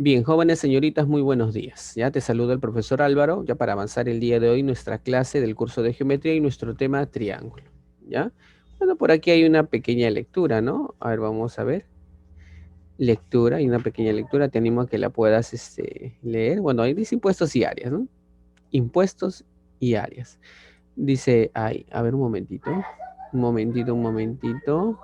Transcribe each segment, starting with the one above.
Bien, jóvenes señoritas, muy buenos días. Ya te saluda el profesor Álvaro, ya para avanzar el día de hoy nuestra clase del curso de geometría y nuestro tema triángulo. ¿Ya? Bueno, por aquí hay una pequeña lectura, ¿no? A ver, vamos a ver. Lectura, hay una pequeña lectura, te animo a que la puedas leer. Bueno, ahí dice impuestos y áreas, ¿no? Impuestos y áreas. Dice, ahí, a ver un momentito, un momentito.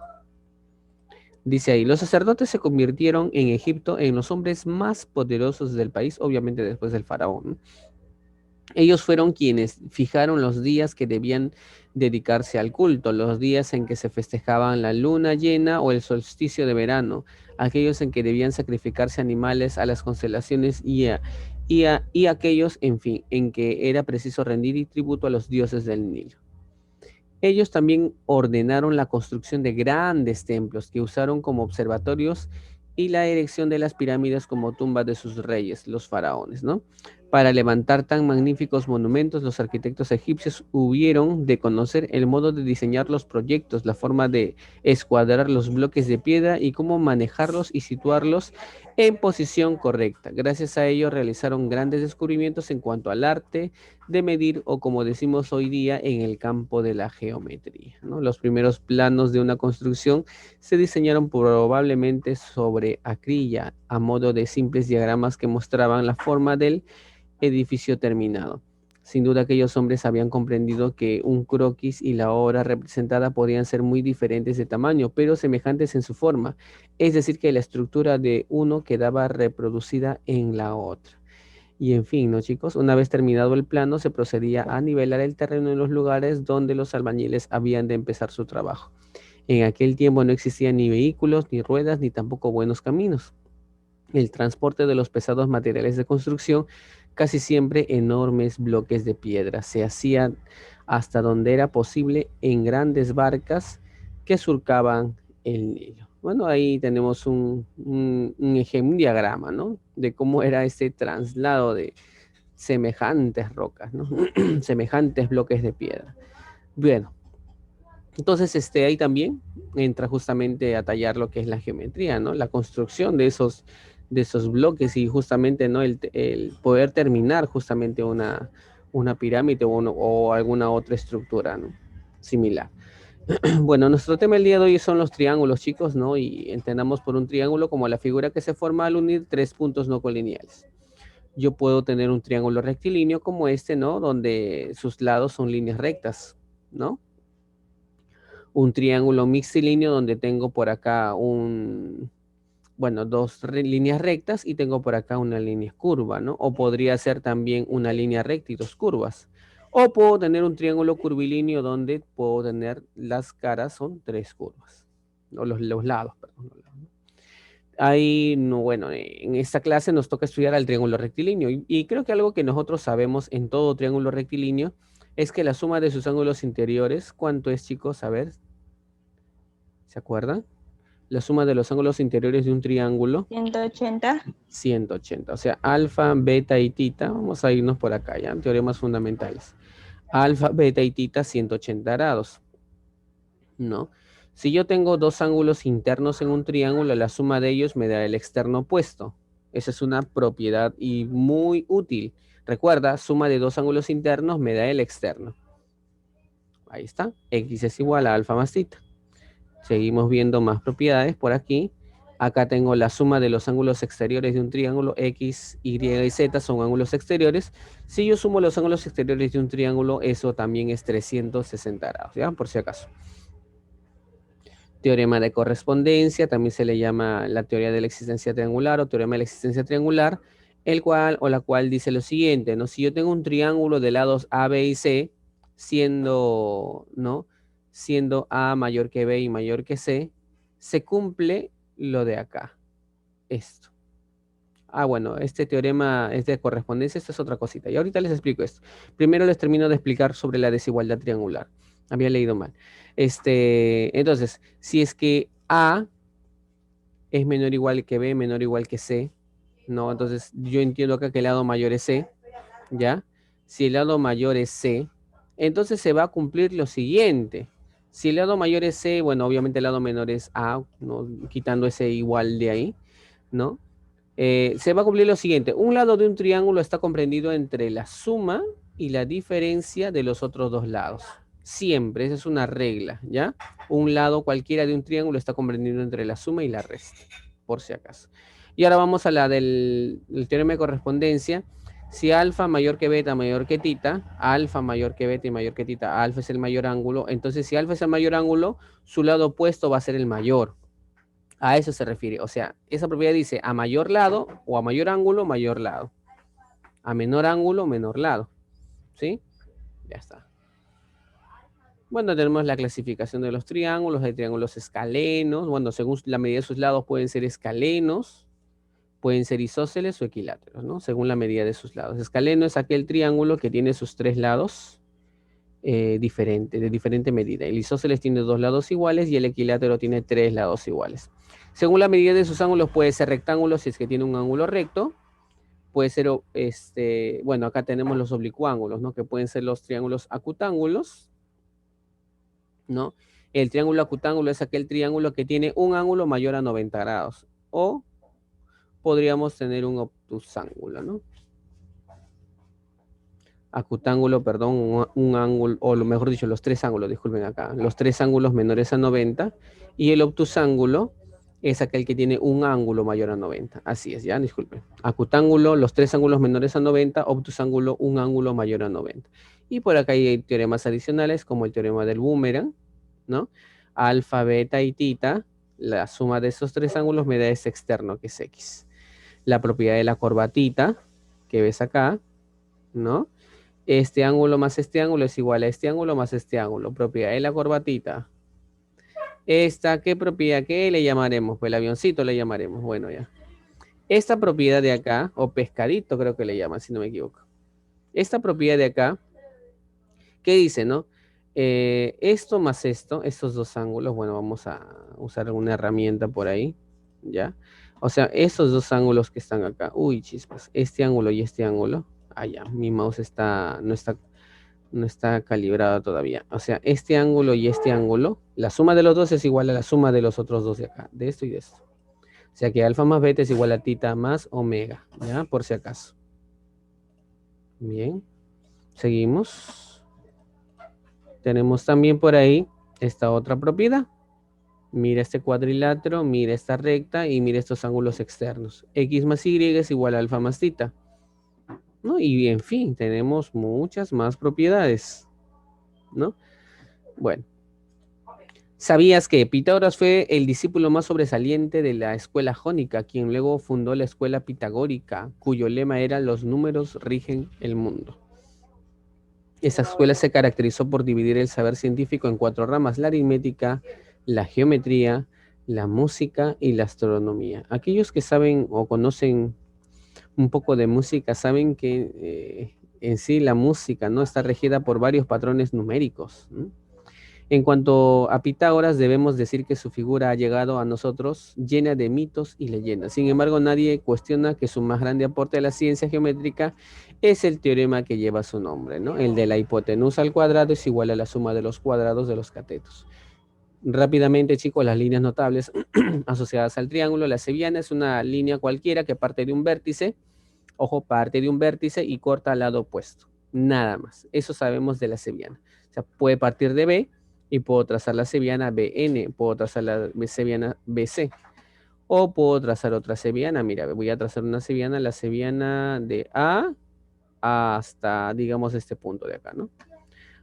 Dice ahí, los sacerdotes se convirtieron en Egipto en los hombres más poderosos del país, obviamente después del faraón, ¿no? Ellos fueron quienes fijaron los días que debían dedicarse al culto, los días en que se festejaban la luna llena o el solsticio de verano, aquellos en que debían sacrificarse animales a las constelaciones y aquellos, en fin, en que era preciso rendir tributo a los dioses del Nilo. Ellos también ordenaron la construcción de grandes templos que usaron como observatorios y la erección de las pirámides como tumbas de sus reyes, los faraones, ¿no? Para levantar tan magníficos monumentos, los arquitectos egipcios hubieron de conocer el modo de diseñar los proyectos, la forma de escuadrar los bloques de piedra y cómo manejarlos y situarlos en posición correcta. Gracias a ello realizaron grandes descubrimientos en cuanto al arte de medir o como decimos hoy día en el campo de la geometría, ¿no? Los primeros planos de una construcción se diseñaron probablemente sobre acrilla a modo de simples diagramas que mostraban la forma del edificio terminado. Sin duda aquellos hombres habían comprendido que un croquis y la obra representada podían ser muy diferentes de tamaño, pero semejantes en su forma, es decir, que la estructura de uno quedaba reproducida en la otra. Y en fin, ¿no, chicos? Una vez terminado el plano, se procedía a nivelar el terreno en los lugares donde los albañiles habían de empezar su trabajo. En aquel tiempo no existían ni vehículos, ni ruedas, ni tampoco buenos caminos. El transporte de los pesados materiales de construcción, casi siempre enormes bloques de piedra, se hacía hasta donde era posible en grandes barcas que surcaban el Nilo. Bueno, ahí tenemos un diagrama, ¿no? De cómo era este traslado de semejantes rocas, ¿no? Semejantes bloques de piedra. Bueno, entonces ahí también entra justamente a tallar lo que es la geometría, ¿no? La construcción de esos bloques y justamente, ¿no? El poder terminar justamente una pirámide o alguna otra estructura, ¿no? Similar. Bueno, nuestro tema el día de hoy son los triángulos, chicos, ¿no? Y entendamos por un triángulo como la figura que se forma al unir tres puntos no colineales. Yo puedo tener un triángulo rectilíneo como este, ¿no? Donde sus lados son líneas rectas, ¿no? Un triángulo mixtilíneo donde tengo por acá bueno, líneas rectas y tengo por acá una línea curva, ¿no? O podría ser también una línea recta y dos curvas. O puedo tener un triángulo curvilíneo donde puedo tener las caras son tres curvas. O los lados, perdón. Ahí, no, bueno, en esta clase nos toca estudiar el triángulo rectilíneo y creo que algo que nosotros sabemos en todo triángulo rectilíneo es que la suma de sus ángulos interiores, ¿cuánto es, chicos? A ver, ¿se acuerdan? La suma de los ángulos interiores de un triángulo, 180. 180. O sea, alfa, beta y tita. Vamos a irnos por acá, ¿ya? Teoremas fundamentales. Alfa, beta y tita, 180 grados, ¿no? Si yo tengo dos ángulos internos en un triángulo, la suma de ellos me da el externo opuesto. Esa es una propiedad y muy útil. Recuerda, suma de dos ángulos internos me da el externo. Ahí está. X es igual a alfa más tita. Seguimos viendo más propiedades por aquí. Acá tengo la suma de los ángulos exteriores de un triángulo X, Y y Z son ángulos exteriores. Si yo sumo los ángulos exteriores de un triángulo, eso también es 360 grados, ¿ya? Por si acaso. Teorema de correspondencia, también se le llama la teoría de la existencia triangular o teorema de la existencia triangular, el cual o la cual dice lo siguiente, ¿no? Si yo tengo un triángulo de lados A, B y C, siendo, ¿no? Siendo A mayor que B y mayor que C, se cumple lo de acá, esto. Ah, bueno, este teorema es de correspondencia, esto es otra cosita. Y ahorita les explico esto. Primero les termino de explicar sobre la desigualdad triangular. Había leído mal. Entonces, si es que A es menor o igual que B, menor o igual que C, ¿no? Entonces, yo entiendo acá que el lado mayor es C, ¿ya? Si el lado mayor es C, entonces se va a cumplir lo siguiente. Si el lado mayor es C, bueno, obviamente el lado menor es A, ¿no? Quitando ese igual de ahí, ¿no? Se va a cumplir lo siguiente. Un lado de un triángulo está comprendido entre la suma y la diferencia de los otros dos lados. Siempre, esa es una regla, ¿ya? Un lado cualquiera de un triángulo está comprendido entre la suma y la resta, por si acaso. Y ahora vamos a la del teorema de correspondencia. Si alfa mayor que beta mayor que tita, alfa mayor que beta y mayor que tita, alfa es el mayor ángulo. Entonces, si alfa es el mayor ángulo, su lado opuesto va a ser el mayor. A eso se refiere. O sea, esa propiedad dice a mayor lado o a mayor ángulo, mayor lado. A menor ángulo, menor lado. ¿Sí? Ya está. Bueno, tenemos la clasificación de los triángulos. Hay triángulos escalenos. Bueno, según la medida de sus lados pueden ser escalenos, pueden ser isósceles o equiláteros, ¿no? Según la medida de sus lados. Escaleno es aquel triángulo que tiene sus tres lados de diferente medida. El isósceles tiene dos lados iguales y el equilátero tiene tres lados iguales. Según la medida de sus ángulos puede ser rectángulo si es que tiene un ángulo recto, puede ser, bueno, acá tenemos los oblicuángulos, ¿no? Que pueden ser los triángulos acutángulos, ¿no? El triángulo acutángulo es aquel triángulo que tiene un ángulo mayor a 90 grados. O podríamos tener un obtusángulo, ¿no? Acutángulo, perdón, un ángulo, o lo mejor dicho, los tres ángulos, disculpen acá, los tres ángulos menores a 90, y el obtusángulo es aquel que tiene un ángulo mayor a 90. Así es, ya, disculpen. Acutángulo, los tres ángulos menores a 90, obtusángulo, un ángulo mayor a 90. Y por acá hay teoremas adicionales, como el teorema del boomerang, ¿no? Alfa, beta y tita, la suma de esos tres ángulos me da ese externo, que es X. La propiedad de la corbatita, que ves acá, ¿no? Este ángulo más este ángulo es igual a este ángulo más este ángulo. Propiedad de la corbatita. Esta, ¿qué propiedad? ¿Qué le llamaremos? Pues el avioncito le llamaremos. Bueno, ya. Esta propiedad de acá, o pescadito creo que le llaman, si no me equivoco. Esta propiedad de acá, ¿qué dice, no? Esto más esto, estos dos ángulos, bueno, vamos a usar una herramienta por ahí, ¿ya? O sea, estos dos ángulos que están acá, uy, chispas, este ángulo y este ángulo, ya, mi mouse no está calibrado todavía. O sea, este ángulo y este ángulo, la suma de los dos es igual a la suma de los otros dos de acá, de esto y de esto. O sea que alfa más beta es igual a tita más omega, ¿ya? Por si acaso. Bien, seguimos. Tenemos también por ahí esta otra propiedad. Mira este cuadrilátero, mira esta recta y mira estos ángulos externos. X más Y es igual a alfa más tita, ¿no? Y en fin, tenemos muchas más propiedades, ¿no? Bueno. ¿Sabías que Pitágoras fue el discípulo más sobresaliente de la escuela jónica, quien luego fundó la escuela pitagórica, cuyo lema era los números rigen el mundo? Esa escuela se caracterizó por dividir el saber científico en cuatro ramas: la aritmética, la geometría, la música y la astronomía. Aquellos que saben o conocen un poco de música saben que en sí la música no está regida por varios patrones numéricos, ¿no? En cuanto a Pitágoras, debemos decir que su figura ha llegado a nosotros llena de mitos y leyendas. Sin embargo, nadie cuestiona que su más grande aporte a la ciencia geométrica es el teorema que lleva su nombre, ¿no? El de la hipotenusa al cuadrado es igual a la suma de los cuadrados de los catetos. Rápidamente, chicos, las líneas notables asociadas al triángulo. La seviana es una línea cualquiera que parte de un vértice, ojo, parte de un vértice y corta al lado opuesto. Nada más. Eso sabemos de la seviana. O sea, puede partir de B y puedo trazar la seviana BN, puedo trazar la seviana BC, o puedo trazar otra seviana. Mira, voy a trazar una seviana, la seviana de A hasta, digamos, este punto de acá, ¿no?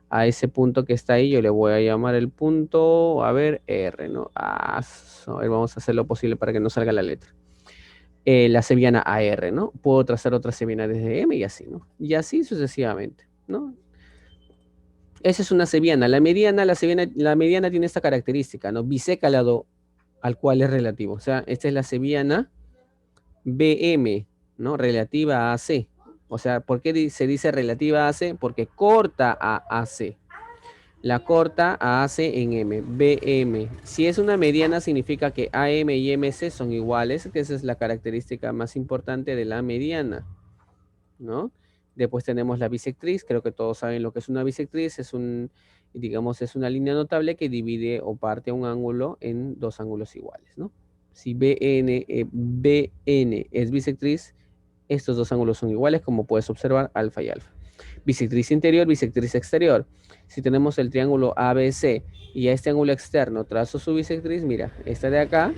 A ese punto que está ahí yo le voy a llamar el punto, a ver, R, ¿no? A ver, vamos a hacer lo posible para que no salga la letra. La seviana AR, ¿no? Puedo trazar otra seviana desde M y así, ¿no? Y así sucesivamente, ¿no? Esa es una seviana. La mediana tiene esta característica, ¿no? Biseca al lado al cual es relativo. O sea, esta es la seviana BM, ¿no? Relativa a AC. O sea, ¿por qué se dice relativa a AC? Porque corta a AC. La corta a AC en M, BM. Si es una mediana, significa que AM y MC son iguales, que esa es la característica más importante de la mediana, ¿no? Después tenemos la bisectriz, creo que todos saben lo que es una bisectriz, digamos, es una línea notable que divide o parte un ángulo en dos ángulos iguales, ¿no? Si BN es bisectriz, estos dos ángulos son iguales, como puedes observar, alfa y alfa. Bisectriz interior, bisectriz exterior. Si tenemos el triángulo ABC y a este ángulo externo trazo su bisectriz, mira, esta de acá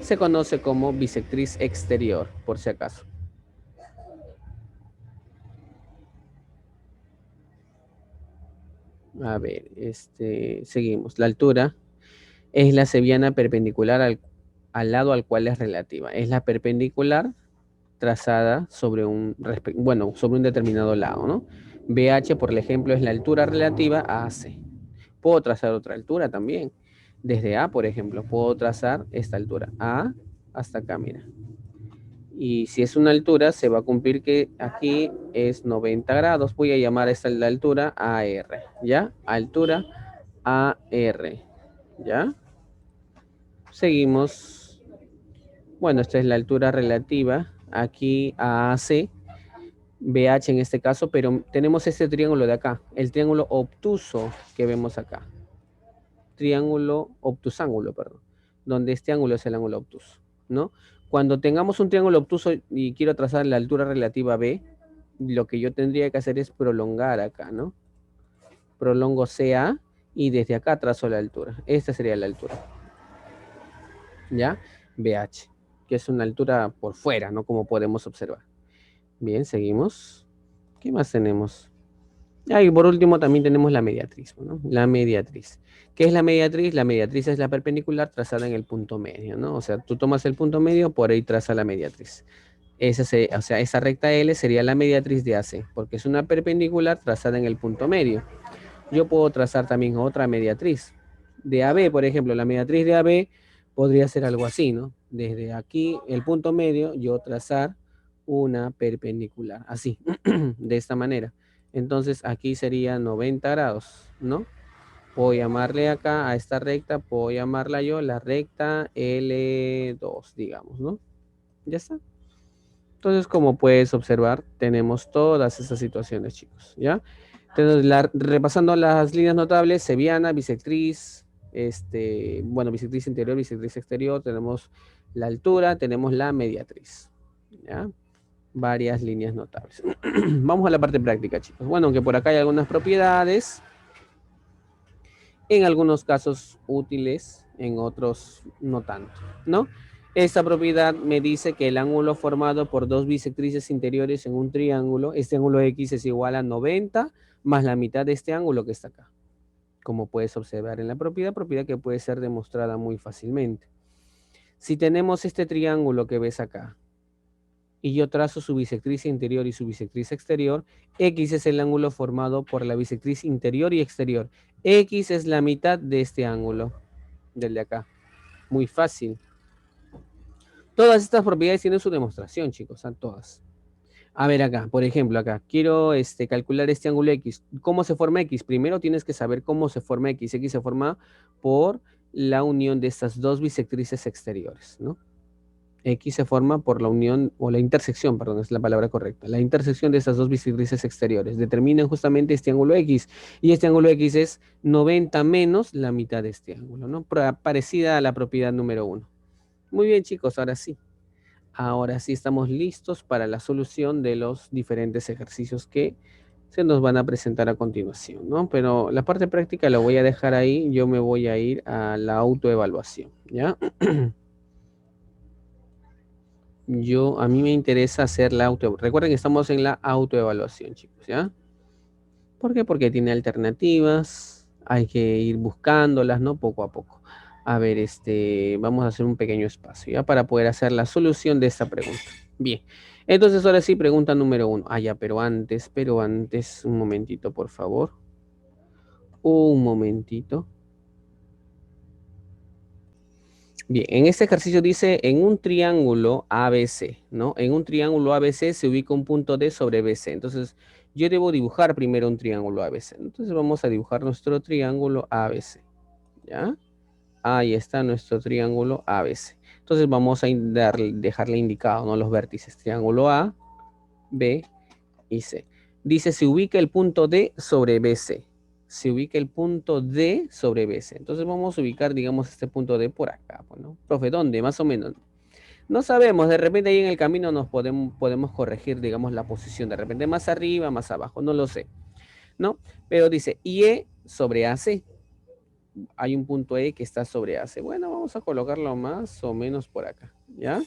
se conoce como bisectriz exterior, por si acaso. A ver, seguimos. La altura es la sevillana perpendicular al lado al cual es relativa. Es la perpendicular trazada sobre sobre un determinado lado, ¿no? BH, por ejemplo, es la altura relativa a AC. Puedo trazar otra altura también. Desde A, por ejemplo, puedo trazar esta altura. A hasta acá, mira. Y si es una altura, se va a cumplir que aquí es 90 grados. Voy a llamar esta la altura AR, ¿ya? Altura AR, ¿ya? Seguimos. Bueno, esta es la altura relativa aquí a AC, BH en este caso, pero tenemos este triángulo de acá, el triángulo obtuso que vemos acá. Triángulo obtusángulo, perdón, donde este ángulo es el ángulo obtuso, ¿no? Cuando tengamos un triángulo obtuso y quiero trazar la altura relativa B, lo que yo tendría que hacer es prolongar acá, ¿no? Prolongo CA y desde acá trazo la altura. Esta sería la altura, ¿ya? BH, que es una altura por fuera, ¿no? Como podemos observar. Bien, seguimos. ¿Qué más tenemos? Y por último también tenemos la mediatriz, ¿no? La mediatriz. ¿Qué es la mediatriz? La mediatriz es la perpendicular trazada en el punto medio, ¿no? O sea, tú tomas el punto medio, por ahí traza la mediatriz. Esa recta L sería la mediatriz de AC, porque es una perpendicular trazada en el punto medio. Yo puedo trazar también otra mediatriz. De AB, por ejemplo, la mediatriz de AB podría ser algo así, ¿no? Desde aquí, el punto medio, yo trazar una perpendicular, así, de esta manera. Entonces aquí sería 90 grados, ¿no? Puedo llamarle acá a esta recta, puedo llamarla yo la recta L2, digamos, ¿no? Ya está. Entonces, como puedes observar, tenemos todas esas situaciones, chicos, ¿ya? Entonces, repasando las líneas notables, sevillana, bisectriz, bisectriz interior, bisectriz exterior, tenemos la altura, tenemos la mediatriz, ¿ya? Varias líneas notables. Vamos a la parte práctica, chicos. Bueno, aunque por acá hay algunas propiedades, en algunos casos útiles, en otros no tanto, ¿no? Esta propiedad me dice que el ángulo formado por dos bisectrices interiores en un triángulo, este ángulo X es igual a 90 más la mitad de este ángulo que está acá. Como puedes observar en la propiedad que puede ser demostrada muy fácilmente. Si tenemos este triángulo que ves acá, y yo trazo su bisectriz interior y su bisectriz exterior, X es el ángulo formado por la bisectriz interior y exterior. X es la mitad de este ángulo, del de acá. Muy fácil. Todas estas propiedades tienen su demostración, chicos, todas. A ver acá, por ejemplo, acá, quiero calcular este ángulo X. ¿Cómo se forma X? Primero tienes que saber cómo se forma X. X se forma por la unión de estas dos bisectrices exteriores, ¿no? X se forma por la unión, o la intersección, perdón, es la palabra correcta. La intersección de estas dos bisectrices exteriores determinan justamente este ángulo X. Y este ángulo X es 90 menos la mitad de este ángulo, ¿no? Parecida a la propiedad número 1. Muy bien, chicos, ahora sí. Ahora sí estamos listos para la solución de los diferentes ejercicios que se nos van a presentar a continuación, ¿no? Pero la parte práctica la voy a dejar ahí. Yo me voy a ir a la autoevaluación, ¿ya? A mí me interesa hacer la autoevaluación. Recuerden que estamos en la autoevaluación, chicos, ¿ya? ¿Por qué? Porque tiene alternativas, hay que ir buscándolas, ¿no? Poco a poco. A ver, vamos a hacer un pequeño espacio, ¿ya? Para poder hacer la solución de esta pregunta. Bien, entonces ahora sí, pregunta número 1. Ah, ya, pero antes, un momentito, por favor. Un momentito. Bien, en este ejercicio dice, en un triángulo ABC, ¿no? En un triángulo ABC se ubica un punto D sobre BC. Entonces, yo debo dibujar primero un triángulo ABC. Entonces, vamos a dibujar nuestro triángulo ABC, ¿ya? Ahí está nuestro triángulo ABC. Entonces, vamos a dejarle indicado, ¿no? Los vértices, triángulo A, B y C. Dice, se ubica el punto D sobre BC. se ubica el punto D sobre BC. Entonces vamos a ubicar, digamos, este punto D por acá, pues, ¿no? Profe, ¿dónde? Más o menos. No sabemos, de repente ahí en el camino nos podemos corregir, digamos, la posición. De repente más arriba, más abajo, no lo sé, ¿no? Pero dice IE sobre AC. Hay un punto E que está sobre AC. Bueno, vamos a colocarlo más o menos por acá, ¿ya?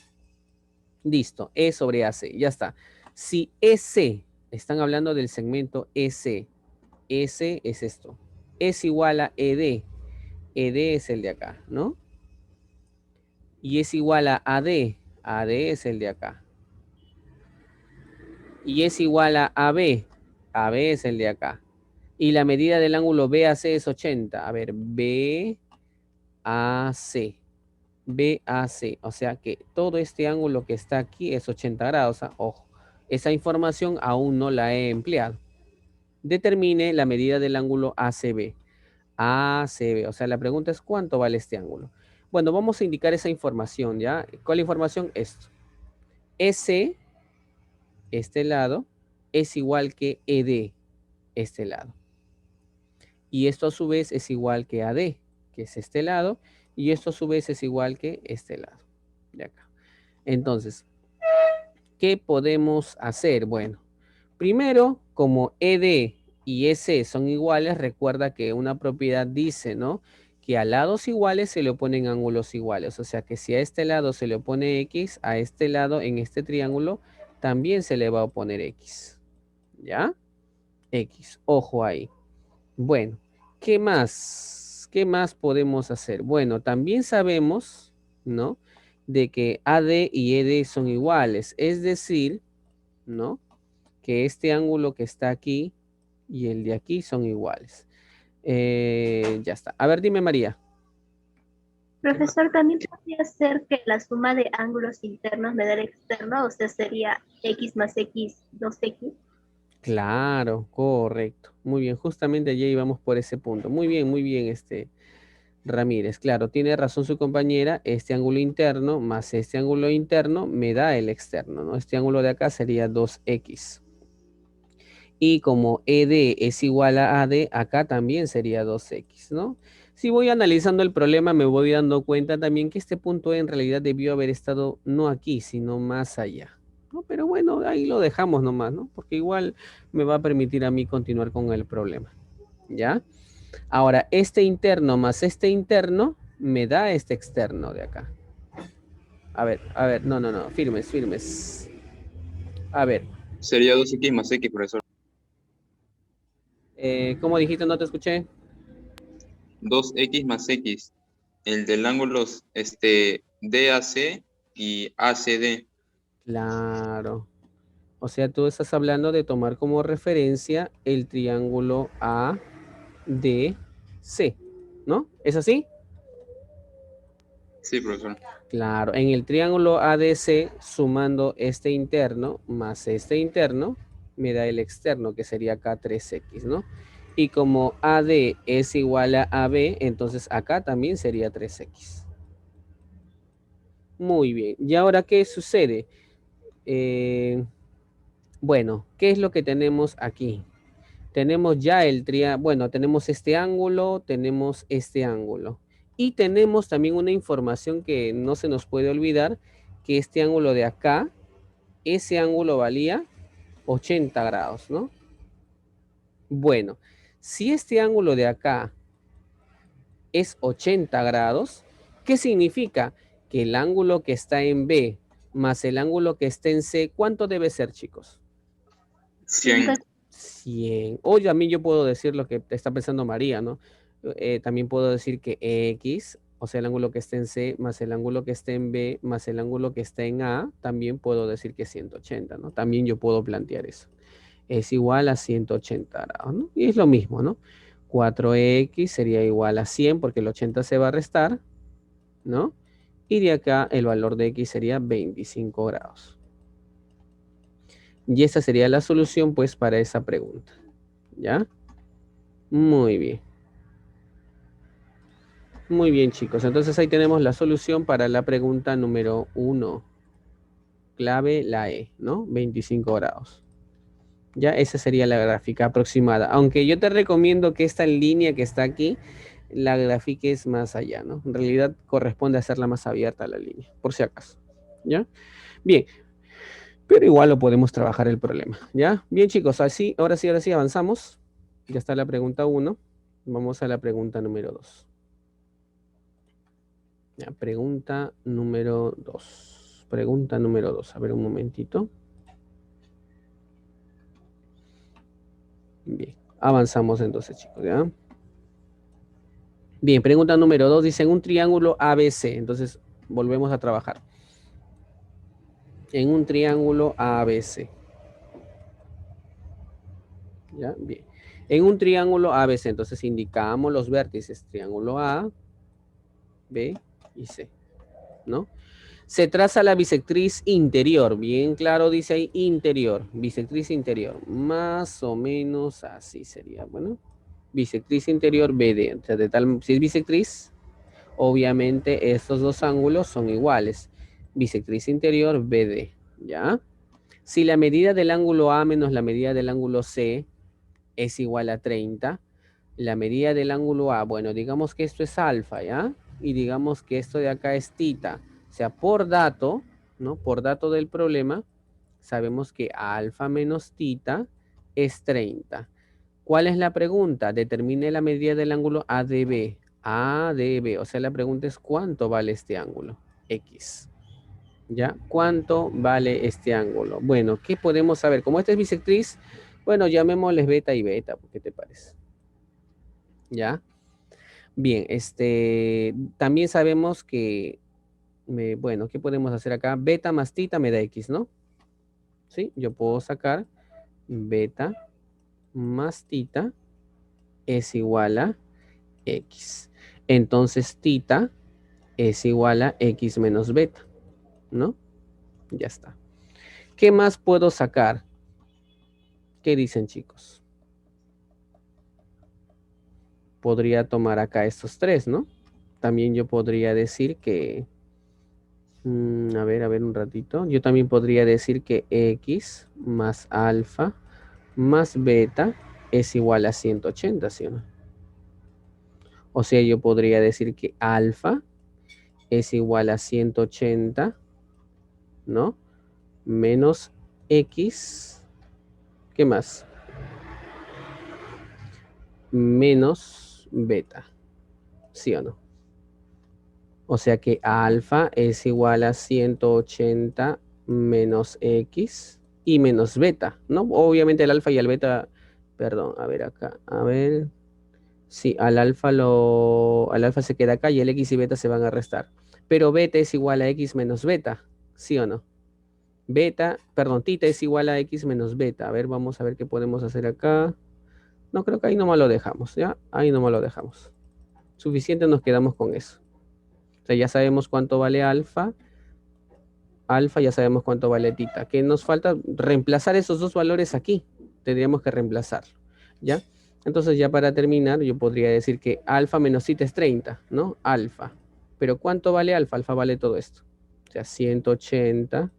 Listo, E sobre AC, ya está. Si EC, están hablando del segmento EC, S es esto, es igual a ED, ED es el de acá, ¿no? Y es igual a AD, AD es el de acá. Y es igual a AB, AB es el de acá. Y la medida del ángulo BAC es 80. A ver, BAC, BAC. O sea que todo este ángulo que está aquí es 80 grados. Ojo, esa información aún no la he empleado. Determine la medida del ángulo ACB. ACB, o sea, la pregunta es ¿cuánto vale este ángulo? Bueno, vamos a indicar esa información, ¿ya? ¿Cuál información? Esto. EC, este lado, es igual que ED, este lado. Y esto a su vez es igual que AD, que es este lado, y esto a su vez es igual que este lado, de acá. Entonces, ¿qué podemos hacer? Bueno, primero, como ED y EC son iguales, recuerda que una propiedad dice, ¿no? Que a lados iguales se le oponen ángulos iguales. O sea que si a este lado se le opone X, a este lado en este triángulo también se le va a oponer X. ¿Ya? X. Ojo ahí. Bueno, ¿qué más? ¿Qué más podemos hacer? Bueno, también sabemos, ¿no? De que AD y ED son iguales. Es decir, ¿no? Que este ángulo que está aquí y el de aquí son iguales. Ya está. A ver, dime, María. Profesor, también podría ser que la suma de ángulos internos me da el externo, o sea, sería x más x, 2x. Claro, correcto. Muy bien, justamente ya íbamos por ese punto. Muy bien, Ramírez. Claro, tiene razón su compañera. Este ángulo interno más este ángulo interno me da el externo, ¿no? Este ángulo de acá sería 2x. Y como ED es igual a AD, acá también sería 2x, ¿no? Si voy analizando el problema, me voy dando cuenta también que este punto E en realidad debió haber estado no aquí, sino más allá, ¿no? Pero bueno, ahí lo dejamos nomás, ¿no? Porque igual me va a permitir a mí continuar con el problema, ¿ya? Ahora, este interno más este interno me da este externo de acá. A ver, no, firmes, firmes. A ver, Sería 2x más x, profesor. ¿cómo dijiste? No te escuché. 2x más x. El del ángulo DAC y ACD. Claro. O sea, tú estás hablando de tomar como referencia el triángulo ADC, ¿no? ¿Es así? Sí, profesor. Claro, en el triángulo ADC, sumando este interno más este interno, me da el externo, que sería acá 3x, ¿no? Y como AD es igual a AB, entonces acá también sería 3x. Muy bien. ¿Y ahora qué sucede? Bueno, ¿qué es lo que tenemos aquí? Tenemos ya el triángulo, bueno, tenemos este ángulo, tenemos este ángulo. Y tenemos también una información que no se nos puede olvidar, que este ángulo de acá, ese ángulo valía 80 grados, ¿no? Bueno, si este ángulo de acá es 80 grados, ¿qué significa? Que el ángulo que está en B más el ángulo que está en C, ¿cuánto debe ser, chicos? 100. 100. O a mí yo puedo decir lo que está pensando María, ¿no? También puedo decir que X, o sea, el ángulo que está en C, más el ángulo que está en B, más el ángulo que está en A, también puedo decir que es 180, ¿no? También yo puedo plantear eso. Es igual a 180 grados, ¿no? Y es lo mismo, ¿no? 4X sería igual a 100 porque el 80 se va a restar, ¿no? Y de acá el valor de X sería 25 grados. Y esa sería la solución, pues, para esa pregunta. ¿Ya? Muy bien. Muy bien, chicos. Entonces ahí tenemos la solución para la pregunta número 1. Clave la E, ¿no? 25 grados. Ya, esa sería la gráfica aproximada. Aunque yo te recomiendo que esta línea que está aquí, la grafiques más allá, ¿no? En realidad corresponde hacerla más abierta a la línea, por si acaso. ¿Ya? Bien, pero igual lo podemos trabajar el problema. ¿Ya? Bien, chicos, así, ahora sí avanzamos. Ya está la pregunta 1. Vamos a la pregunta número 2. Ya, pregunta número 2. Pregunta número 2. A ver un momentito. Bien, avanzamos entonces, chicos, ¿ya? Bien, pregunta número 2. Dice, en un triángulo ABC. Entonces, volvemos a trabajar. En un triángulo ABC. ¿Ya? Bien. En un triángulo ABC, entonces indicamos los vértices. Triángulo A, B y C, ¿no? Se traza la bisectriz interior. Bien claro dice ahí interior. Bisectriz interior. Más o menos así sería. Bueno, bisectriz interior BD. O sea, de tal, si es bisectriz, obviamente estos dos ángulos son iguales. Bisectriz interior BD. ¿Ya? Si la medida del ángulo A menos la medida del ángulo C es igual a 30, la medida del ángulo A, bueno, digamos que esto es alfa, ¿ya? Y digamos que esto de acá es tita. O sea, por dato, ¿no? Por dato del problema, sabemos que alfa menos tita es 30. ¿Cuál es la pregunta? Determine la medida del ángulo ADB. ADB, o sea, la pregunta es ¿cuánto vale este ángulo? X. ¿Ya? ¿Cuánto vale este ángulo? Bueno, ¿qué podemos saber? Como esta es bisectriz, bueno, llamémosles beta y beta, ¿qué te parece? ¿Ya? Bien, también sabemos que, bueno, ¿qué podemos hacer acá? Beta más tita me da X, ¿no? ¿Sí? Yo puedo sacar beta más tita es igual a X. Entonces, tita es igual a X menos beta, ¿no? Ya está. ¿Qué más puedo sacar? ¿Qué dicen, chicos? Podría tomar acá estos tres, ¿no? También yo podría decir que, a ver un ratito. Yo también podría decir que X más alfa más beta es igual a 180, ¿sí o no? O sea, yo podría decir que alfa es igual a 180, ¿no? Menos X, ¿qué más? Menos beta, ¿sí o no? O sea que alfa es igual a 180 menos X y menos beta, ¿no? Obviamente el alfa y el beta, perdón, a ver acá, a ver. Sí, al alfa se queda acá y el X y beta se van a restar. Pero beta es igual a X menos beta, ¿sí o no? Tita es igual a X menos beta. A ver, vamos a ver qué podemos hacer acá. No, creo que ahí nomás lo dejamos, ¿ya? Ahí nomás lo dejamos. Suficiente nos quedamos con eso. O sea, ya sabemos cuánto vale alfa. Alfa ya sabemos cuánto vale tita. ¿Qué nos falta? Reemplazar esos dos valores aquí. Tendríamos que reemplazarlo, ¿ya? Entonces ya para terminar yo podría decir que alfa menos tita es 30, ¿no? Alfa. Pero ¿cuánto vale alfa? Alfa vale todo esto. O sea, 180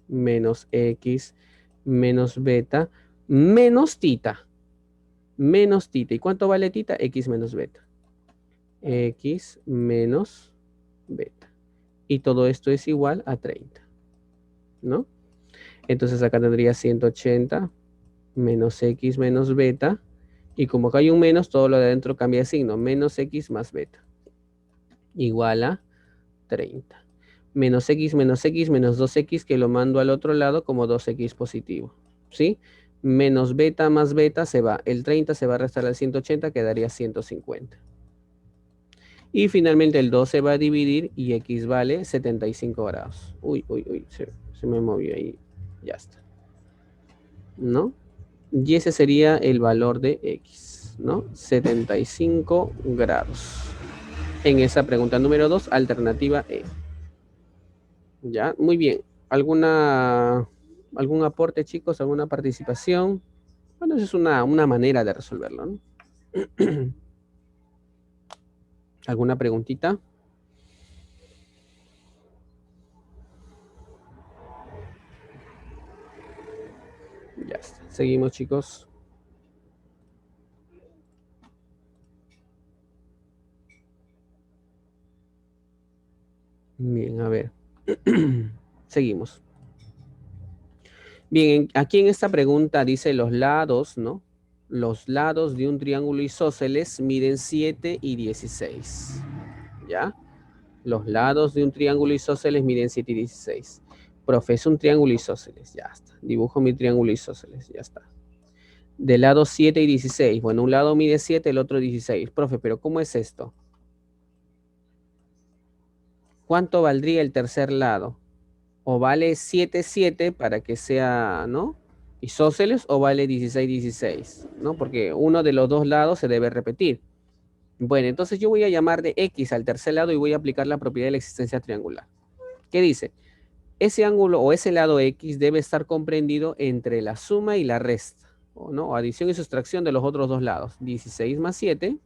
menos X menos beta menos tita. Menos tita. ¿Y cuánto vale tita? X menos beta. X menos beta. Y todo esto es igual a 30, ¿no? Entonces acá tendría 180 menos X menos beta. Y como acá hay un menos, todo lo de adentro cambia de signo. Menos X más beta. Igual a 30. Menos X menos 2X que lo mando al otro lado como 2X positivo. ¿Sí? Menos beta más beta se va. El 30 se va a restar al 180, quedaría 150. Y finalmente el 2 se va a dividir y X vale 75 grados. Uy, se me movió ahí. Ya está. ¿No? Y ese sería el valor de X, ¿no? 75 grados. En esa pregunta número 2, alternativa E. Ya, muy bien. ¿Algún aporte, chicos? ¿Alguna participación? Bueno, esa es una manera de resolverlo, ¿no? ¿Alguna preguntita? Ya. está. Seguimos, chicos. Bien, a ver. Seguimos. Bien, aquí en esta pregunta dice los lados, ¿no? Los lados de un triángulo isósceles miden 7 y 16. ¿Ya? Los lados de un triángulo isósceles miden 7 y 16. Profe, es un triángulo isósceles. Ya está. Dibujo mi triángulo isósceles. Ya está. De lado 7 y 16. Bueno, un lado mide 7, el otro 16. Profe, pero ¿cómo es esto? ¿Cuánto valdría el tercer lado? O vale 7, 7 para que sea, ¿no? Isósceles, o vale 16, 16, ¿no? Porque uno de los dos lados se debe repetir. Bueno, entonces yo voy a llamar de X al tercer lado y voy a aplicar la propiedad de la existencia triangular. ¿Qué dice? Ese ángulo o ese lado X debe estar comprendido entre la suma y la resta, ¿no? Adición y sustracción de los otros dos lados. 16 más 7,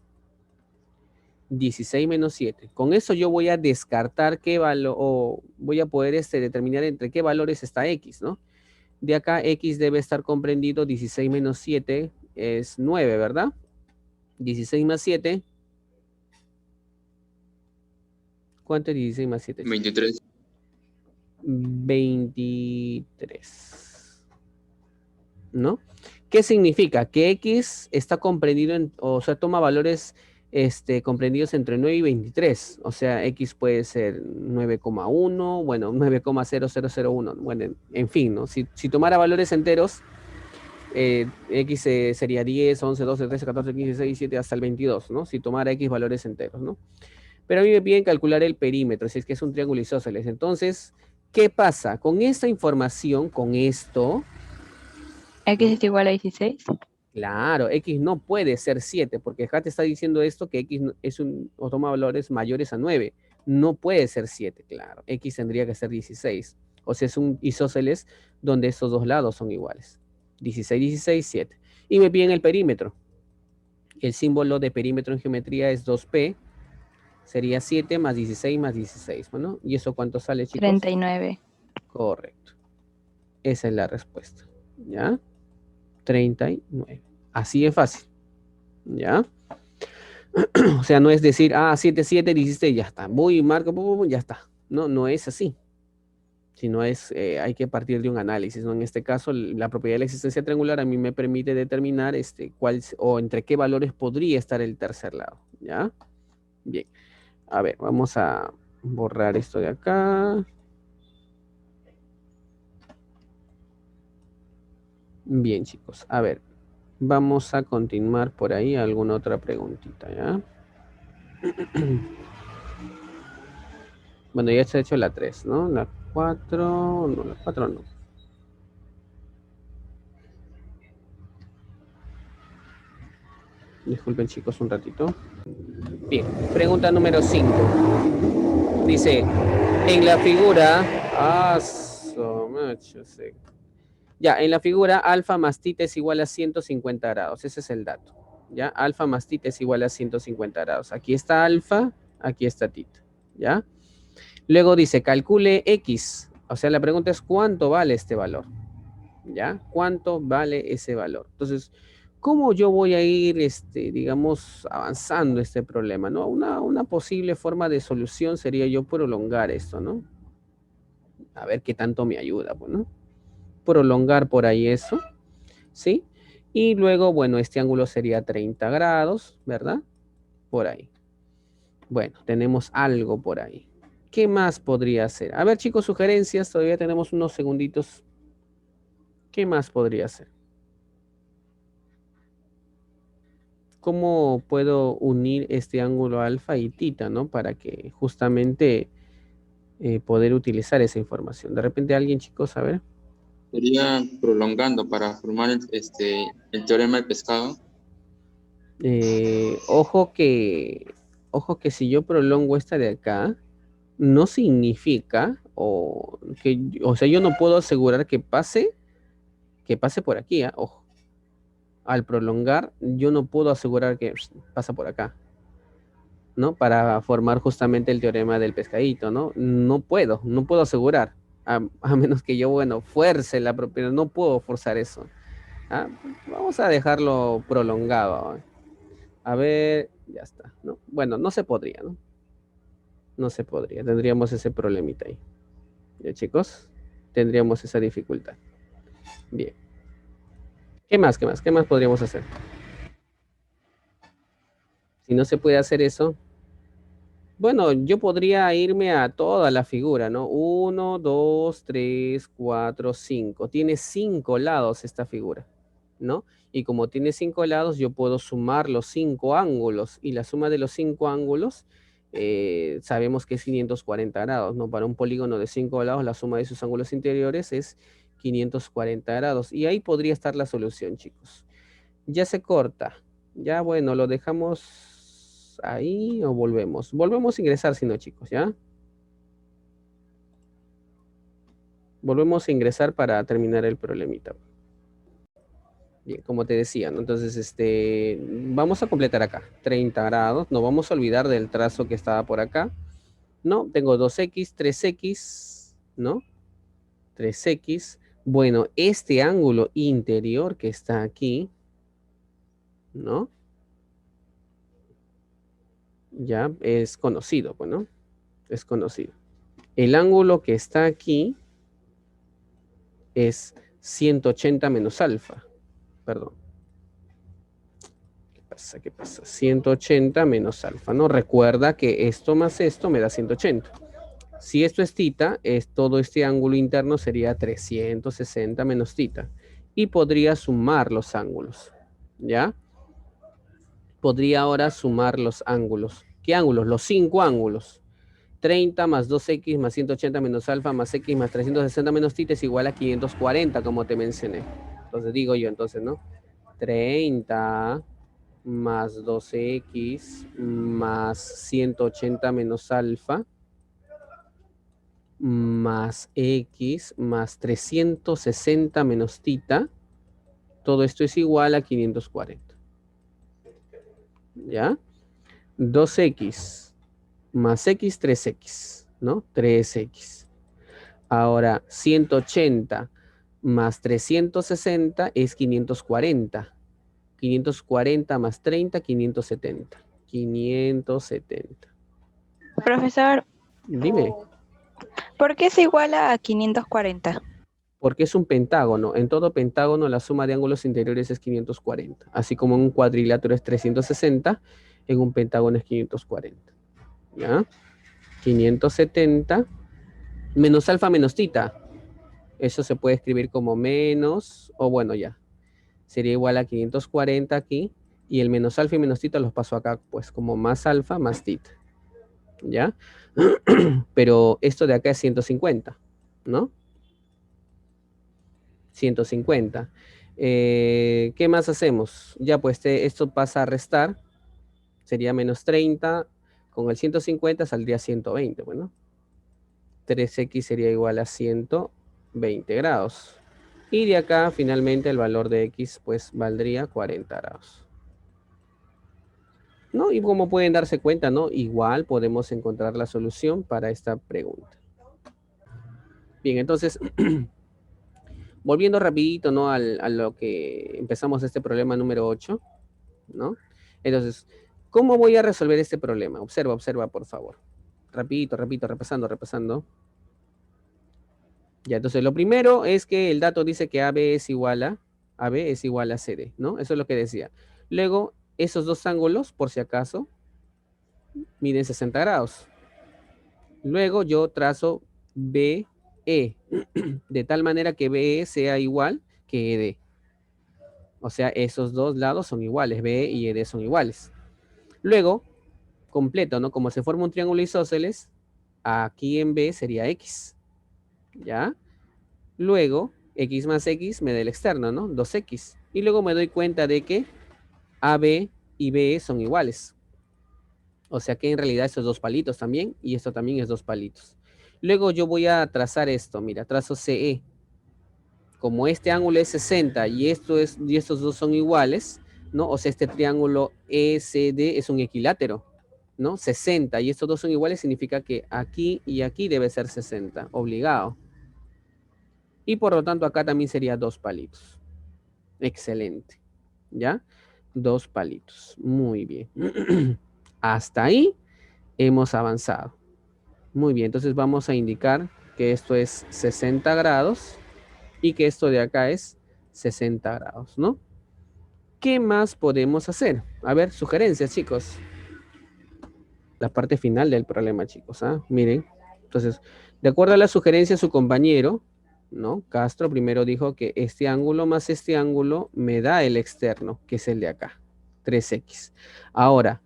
16 menos 7. Con eso yo voy a descartar qué valor, o voy a poder determinar entre qué valores está X, ¿no? De acá X debe estar comprendido, 16 menos 7 es 9, ¿verdad? 16 más 7. ¿Cuánto es 16 más 7? 23. 23. ¿No? ¿Qué significa? Que X está comprendido, o sea, toma valores comprendidos entre 9 y 23. O sea, X puede ser 9,1, bueno, 9,0001. Bueno, en fin, ¿no? Si tomara valores enteros, X sería 10, 11, 12, 13, 14, 15, 16, 17, hasta el 22, ¿no? Si tomara X valores enteros, ¿no? Pero a mí me piden calcular el perímetro, si es que es un triángulo isósceles. Entonces, ¿qué pasa? Con esta información, con esto, X es igual a 16. claro, X no puede ser 7, porque acá te está diciendo esto que X o toma valores mayores a 9. No puede ser 7, claro. X tendría que ser 16. O sea, es un isósceles donde estos dos lados son iguales. 16, 16, 7. Y me piden el perímetro. El símbolo de perímetro en geometría es 2P. Sería 7 más 16 más 16. Bueno, ¿y eso cuánto sale, chicos? 39. Correcto. Esa es la respuesta. ¿Ya? 39. Así de fácil. ¿Ya? O sea, no es decir, 7, 7, 16, ya está. Voy y marco, ya está. No, no es así. Sino hay que partir de un análisis, ¿no? En este caso, la propiedad de la existencia triangular a mí me permite determinar cuál o entre qué valores podría estar el tercer lado. ¿Ya? Bien. A ver, vamos a borrar esto de acá. Bien, chicos. A ver, vamos a continuar por ahí. ¿Alguna otra preguntita, ya? Bueno, ya se ha hecho la 3, ¿no? La 4, no, la 4 no. Disculpen, chicos, un ratito. Bien, pregunta número 5. Dice, en la figura... Ya, en la figura alfa más tita es igual a 150 grados. Ese es el dato. ¿Ya? Alfa más tita es igual a 150 grados. Aquí está alfa, aquí está tita. ¿Ya? Luego dice, calcule X. O sea, la pregunta es, ¿cuánto vale este valor? ¿Ya? ¿Cuánto vale ese valor? Entonces, ¿cómo yo voy a ir, digamos, avanzando este problema, ¿no? Una posible forma de solución sería yo prolongar esto, ¿no? A ver qué tanto me ayuda, pues, ¿no? Prolongar por ahí eso, ¿sí? Y luego, bueno, este ángulo sería 30 grados, ¿verdad? Por ahí. Bueno, tenemos algo por ahí. ¿Qué más podría ser? A ver, chicos, sugerencias. Todavía tenemos unos segunditos. ¿Qué más podría ser? ¿Cómo puedo unir este ángulo alfa y tita, ¿no? Para que justamente poder utilizar esa información. De repente alguien, chicos, a ver. Sería prolongando para formar el teorema del pescado. Ojo que si yo prolongo esta de acá, no significa, o sea, yo no puedo asegurar que pase por aquí, ojo. Al prolongar, yo no puedo asegurar que pasa por acá, ¿no? Para formar justamente el teorema del pescadito, ¿no? No puedo asegurar, a menos que yo, bueno, fuerce la propiedad, no puedo forzar eso. ¿ah? Vamos a dejarlo prolongado. A ver, ya está, ¿no? Bueno, no se podría, ¿no? No se podría, tendríamos ese problemita ahí. ¿Ya, chicos? Tendríamos esa dificultad. Bien. ¿Qué más? ¿Qué más? ¿Qué más podríamos hacer? Si no se puede hacer eso, bueno, yo podría irme a toda la figura, ¿no? 1, 2, 3, 4, 5. Tiene 5 lados esta figura, ¿no? Y como tiene 5 lados, yo puedo sumar los 5 ángulos. Y la suma de los 5 ángulos, sabemos que es 540 grados, ¿no? Para un polígono de 5 lados, la suma de sus ángulos interiores es 540 grados. Y ahí podría estar la solución, chicos. Ya se corta. Ya, bueno, lo dejamos ahí o volvemos. Volvemos a ingresar, si no, chicos, ¿ya? Volvemos a ingresar para terminar el problemita. Bien, como te decía, ¿no? Entonces, vamos a completar acá. 30 grados. No vamos a olvidar del trazo que estaba por acá. No, tengo 2x, 3x, ¿no? 3x. Bueno, este ángulo interior que está aquí, ¿no? Ya es conocido, pues, ¿no? Es conocido. El ángulo que está aquí es 180 menos alfa. Perdón. ¿Qué pasa? ¿Qué pasa? 180 menos alfa, ¿no? Recuerda que esto más esto me da 180. Si esto es tita, todo este ángulo interno sería 360 menos tita. Y podría sumar los ángulos, ¿ya? Podría ahora sumar los ángulos. ¿Qué ángulos? Los 5 ángulos. 30 más 2x más 180 menos alfa más x más 360 menos tita es igual a 540, como te mencioné. Entonces digo yo, entonces, ¿no? 30 más 2x más 180 menos alfa más x más 360 menos tita. Todo esto es igual a 540. ¿Ya? 2x más x, 3x, ¿no? 3x. Ahora, 180 más 360 es 540. 540 más 30, 570. 570. Profesor, Dime, ¿por qué es igual a 540? porque es un pentágono. En todo pentágono la suma de ángulos interiores es 540. Así como en un cuadrilátero es 360, en un pentágono es 540. ¿Ya? 570 menos alfa menos tita. Eso se puede escribir como menos, o bueno, ya. Sería igual a 540 aquí. Y el menos alfa y menos tita los paso acá, pues como más alfa más tita. ¿Ya? Pero esto de acá es 150, ¿no? 150. ¿Qué más hacemos? Ya pues esto pasa a restar. Sería menos 30. Con el 150 saldría 120, bueno. 3x sería igual a 120 grados. Y de acá finalmente el valor de x pues valdría 40 grados. ¿No? Y como pueden darse cuenta, ¿no? Igual podemos encontrar la solución para esta pregunta. Bien, entonces, volviendo rapidito, ¿no? A lo que empezamos este problema número 8, ¿no? Entonces, ¿cómo voy a resolver este problema? Observa, observa, por favor. Rapidito, repito, repasando, repasando. Ya, entonces lo primero es que el dato dice que AB es igual a CD, ¿no? Eso es lo que decía. Luego, esos dos ángulos, por si acaso, miden 60 grados. Luego yo trazo BE, de tal manera que BE sea igual que ED. O sea, esos dos lados son iguales, BE y ED son iguales. Luego, completo, ¿no? Como se forma un triángulo isósceles, aquí en B sería X, ¿ya? Luego, X más X me da el externo, ¿no? 2X. Y luego me doy cuenta de que AB y BE son iguales. O sea que en realidad estos dos palitos también, y esto también es dos palitos. Luego yo voy a trazar esto, mira, trazo CE. Como este ángulo es 60 y estos dos son iguales, ¿no? O sea, este triángulo ECD es un equilátero, ¿no? 60 y estos dos son iguales significa que aquí y aquí debe ser 60, obligado. Y por lo tanto acá también sería dos palitos. Excelente. ¿Ya? 2 palitos. Muy bien. Hasta ahí hemos avanzado. Muy bien, entonces vamos a indicar que esto es 60 grados y que esto de acá es 60 grados, ¿no? ¿Qué más podemos hacer? A ver, sugerencias, chicos. La parte final del problema, chicos, ¿ah? Miren. Entonces, de acuerdo a la sugerencia de su compañero, ¿no? Castro primero dijo que este ángulo más este ángulo me da el externo, que es el de acá, 3x. Ahora,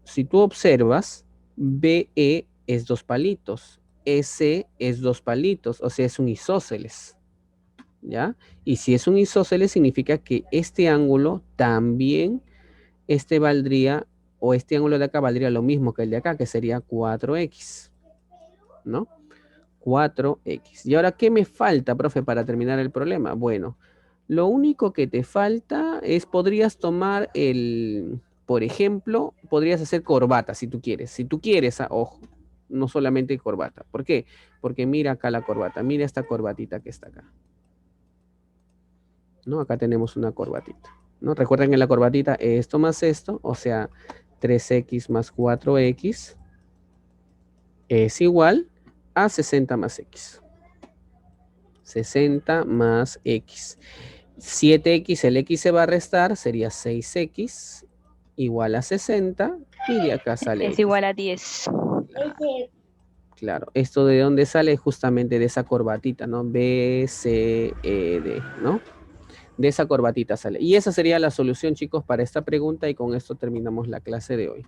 si tú observas, BE es 2 palitos, EC es 2 palitos, o sea, es un isósceles, ¿ya? Y si es un isósceles, significa que este ángulo también, valdría, o este ángulo de acá valdría lo mismo que el de acá, que sería 4x, ¿no? 4x. ¿Y ahora qué me falta, profe, para terminar el problema? Bueno, lo único que te falta es, podrías tomar por ejemplo, podrías hacer corbata si tú quieres. Si tú quieres, ojo, no solamente corbata. ¿Por qué? Porque mira acá la corbata, mira esta corbatita que está acá. ¿No? Acá tenemos una corbatita, ¿no? Recuerden que la corbatita esto más esto, o sea, 3x más 4x es igual a 60 más x. 60 más x. 7x, el x se va a restar, sería 6x igual a 60 y de acá sale Es x. igual a 10. Claro, esto de dónde sale, justamente de esa corbatita, ¿no? B, C, E, D, ¿no? De esa corbatita sale. Y esa sería la solución, chicos, para esta pregunta y con esto terminamos la clase de hoy.